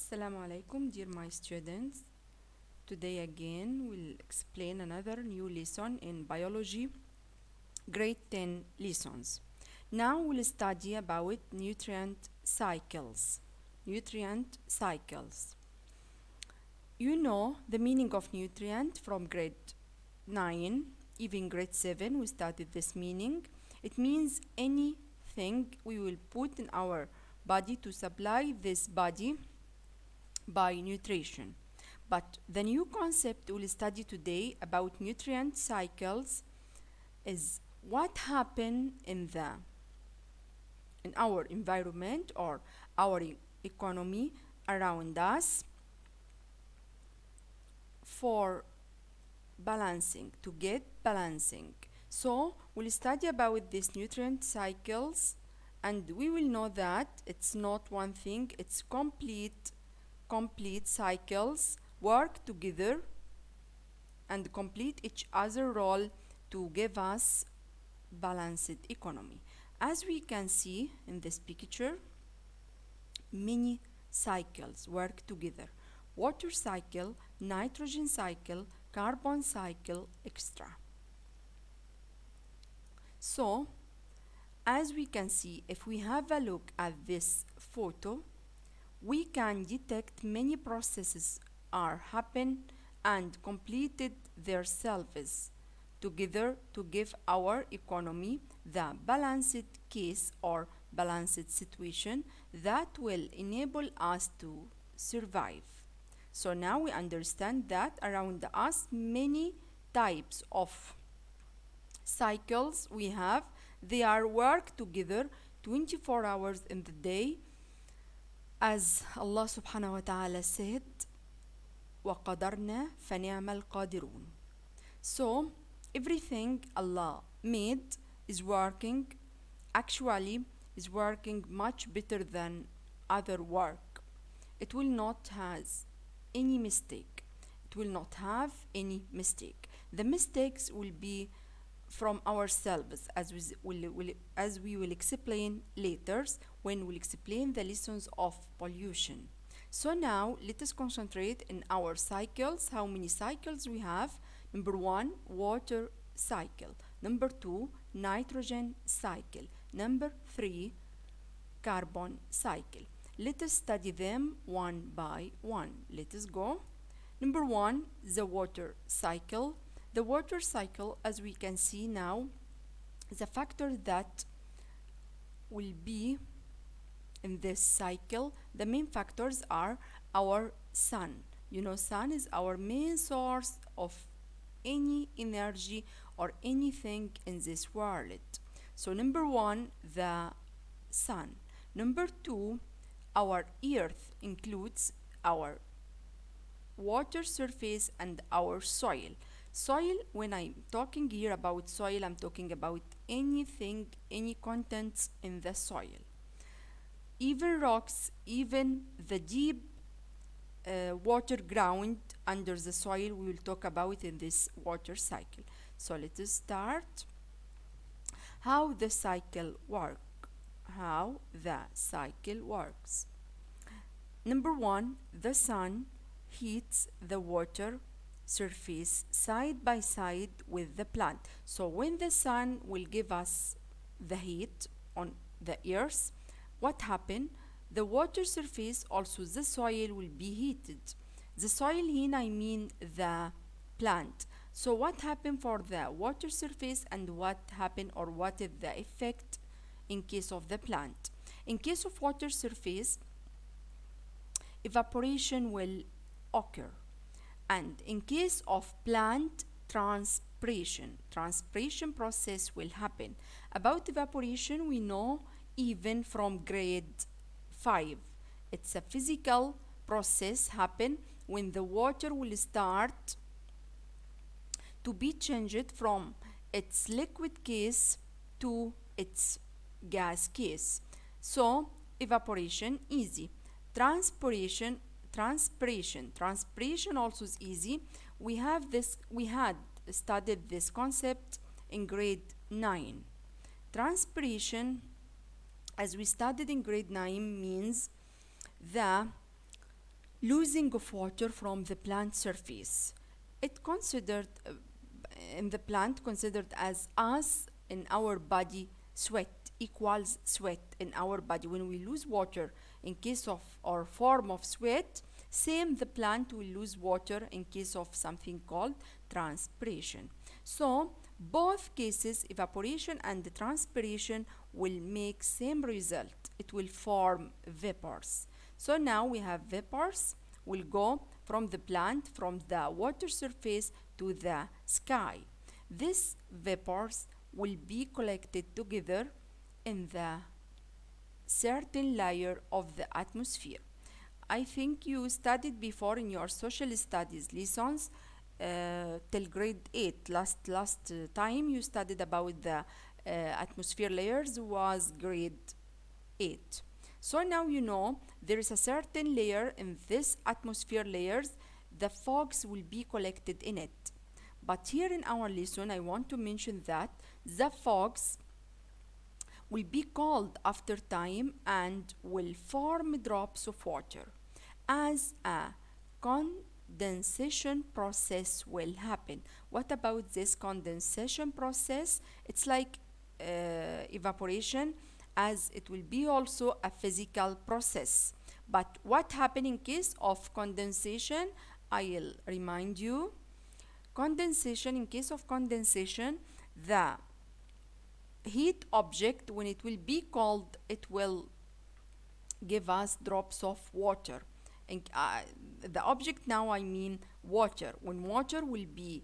Assalamu alaikum, dear my students. Today again we'll explain another new lesson in biology, grade 10 lessons. Now we'll study about nutrient cycles. Nutrient cycles. You know the meaning of nutrient from grade 9, even grade 7 we studied this meaning. It means anything we will put in our body to supply this body by nutrition. But the new concept we'll study today about nutrient cycles is what happen in our environment or our economy around us for balancing, to get balancing. So we'll study about these nutrient cycles and we will know that it's not one thing, it's complete cycles work together and complete each other role to give us balanced economy. As we can see in this picture, many cycles work together: water cycle, nitrogen cycle, carbon cycle, etc. So as we can see, if we have a look at this photo, we can detect many processes are happen and completed themselves together to give our economy the balanced case or balanced situation that will enable us to survive. So now we understand that around us many types of cycles we have, they are work together 24 hours in the day, as Allah subhanahu wa ta'ala said, وَقَدَرْنَا فَنِعْمَ الْقَادِرُونَ. So everything Allah made is working, actually is working much better than other work. It will not has any mistake. It will not have any mistake. The mistakes will be from ourselves, as we will explain later when we'll explain the lessons of pollution. So now let us concentrate in our cycles. How many cycles we have? Number 1, water cycle. Number 2, nitrogen cycle. Number 3, carbon cycle. Let us study them one by one. Let us go. Number 1, the water cycle. The water cycle, as we can see now, the factor that will be in this cycle, the main factors are our sun. You know, sun is our main source of any energy or anything in this world. So number 1, the sun. Number 2, our earth includes our water surface and our soil. Soil, when I'm talking here about soil, I'm talking about anything, any contents in the soil. Even rocks, even the deep water ground under the soil, we will talk about in this water cycle. So let us start. How the cycle works. How the cycle works. Number 1, the sun heats the water surface side by side with the plant. So when the sun will give us the heat on the earth, what happened? The water surface, also the soil, will be heated. The soil here, I mean the plant. So what happened for the water surface and what happened or what is the effect in case of the plant? In case of water surface, evaporation will occur. And in case of plant, transpiration process will happen. About evaporation, we know even from grade 5. It's a physical process happen when the water will start to be changed from its liquid case to its gas case. So evaporation easy. Transpiration also is easy. We had studied this concept in grade 9. Transpiration, as we studied in grade 9, means the losing of water from the plant surface. It considered in the plant considered as us in our body sweat equals sweat in our body. When we lose water in case of or form of sweat, same the plant will lose water in case of something called transpiration. So both cases, evaporation and transpiration, will make same result. It will form vapors. So now we have vapors will go from the plant, from the water surface to the sky. These vapors will be collected together in the certain layer of the atmosphere. I think you studied before in your social studies lessons till grade 8. Last time you studied about the atmosphere layers was grade 8. So now you know there is a certain layer in this atmosphere layers, the fogs will be collected in it. But here in our lesson, I want to mention that the fogs will be cold after time and will form drops of water as a condensation process will happen. What about this condensation process? It's like evaporation, as it will be also a physical process. But what happen in case of condensation? I'll remind you. Condensation, in case of condensation, the heat object, when it will be cold, it will give us drops of water. And the object now, I mean water. When water will be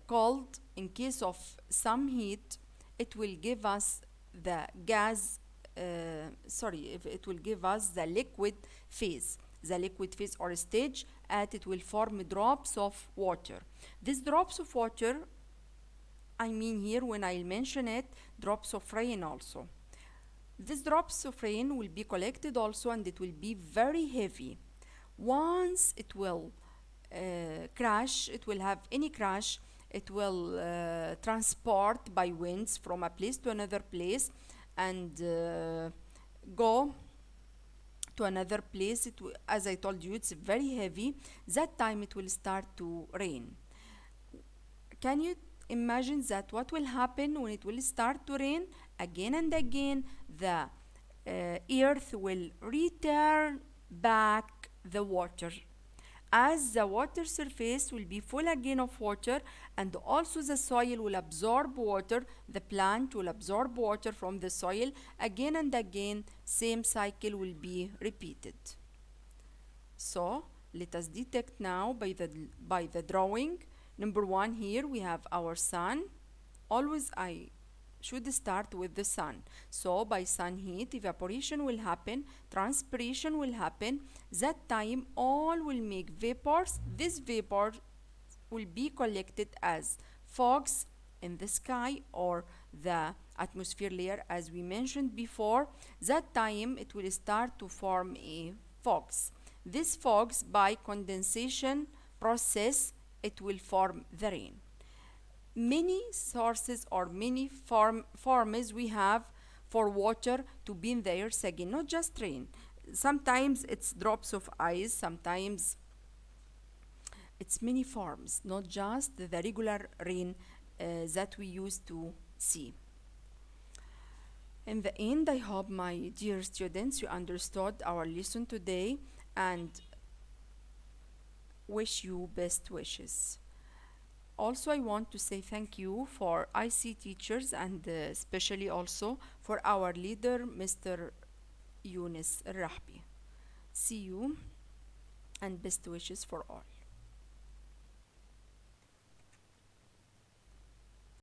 cold, in case of some heat, it will give us the gas, if it will give us the liquid phase or stage, and it will form drops of water. These drops of water, I mean here when I mention it, drops of rain also. These drops of rain will be collected also, and it will be very heavy. Once it will crash, it will have any crash, it will transport by winds from a place to another place and go to another place. As I told you, it's very heavy. That time it will start to rain. Can you imagine that what will happen when it will start to rain again and again? The earth will return back the water, as the water surface will be full again of water, and also the soil will absorb water. The plant will absorb water from the soil again and again. Same cycle will be repeated. So let us detect now by the drawing. Number one, here we have our sun. Always I should start with the sun. So by sun heat, evaporation will happen, transpiration will happen. That time all will make vapors. This vapor will be collected as fogs in the sky or the atmosphere layer, as we mentioned before. That time it will start to form a fogs. This fogs, by condensation process, it will form the rain. Many sources or many forms we have for water to be in the earth again, not just rain. Sometimes it's drops of ice, sometimes it's many forms, not just the regular rain that we used to see. In the end, I hope, my dear students, you understood our lesson today and wish you best wishes. Also, I want to say thank you for IC teachers and especially also for our leader, Mr. Yunus Rahbi. See you and best wishes for all.